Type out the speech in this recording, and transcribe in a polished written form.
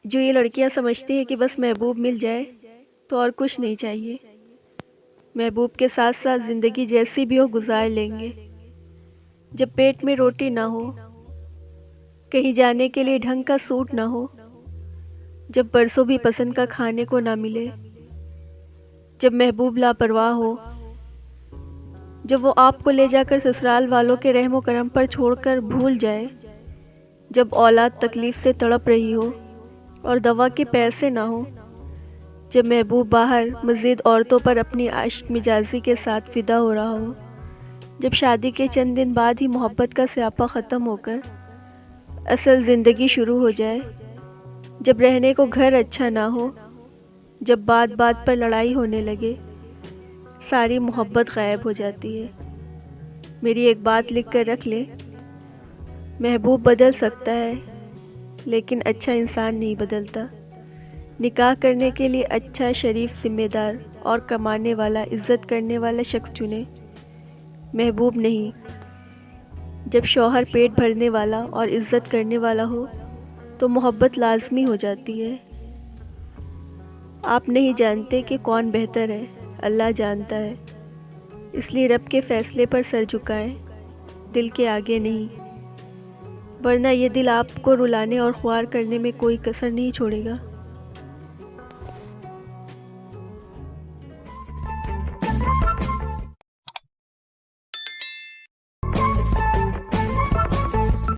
जो ये लड़कियां समझती हैं कि बस महबूब मिल जाए तो और कुछ नहीं चाहिए, महबूब के साथ साथ ज़िंदगी जैसी भी हो गुजार लेंगे। जब पेट में रोटी ना हो, कहीं जाने के लिए ढंग का सूट ना हो, जब बरसों भी पसंद का खाने को ना मिले, जब महबूब लापरवाह हो, जब वो आपको ले जाकर ससुराल वालों के रहमो करम पर छोड़कर भूल जाए, जब औलाद तकलीफ़ से तड़प रही हो और दवा के पैसे ना हो, जब महबूब बाहर मज़ीद औरतों पर अपनी आशिक मिजाजी के साथ फ़िदा हो रहा हो, जब शादी के चंद दिन बाद ही मोहब्बत का स्यापा ख़त्म होकर असल ज़िंदगी शुरू हो जाए, जब रहने को घर अच्छा ना हो, जब बात बात पर लड़ाई होने लगे, सारी मोहब्बत गायब हो जाती है। मेरी एक बात लिख कर रख ले, महबूब बदल सकता है लेकिन अच्छा इंसान नहीं बदलता। निकाह करने के लिए अच्छा, शरीफ, ज़िम्मेदार और कमाने वाला, इज़्ज़त करने वाला शख्स चुने, महबूब नहीं। जब शौहर पेट भरने वाला और इज़्ज़त करने वाला हो तो मोहब्बत लाज़मी हो जाती है। आप नहीं जानते कि कौन बेहतर है, अल्लाह जानता है। इसलिए रब के फ़ैसले पर सर झुकाएं, दिल के आगे नहीं, वरना ये दिल आपको रुलाने और ख्वार करने में कोई कसर नहीं छोड़ेगा।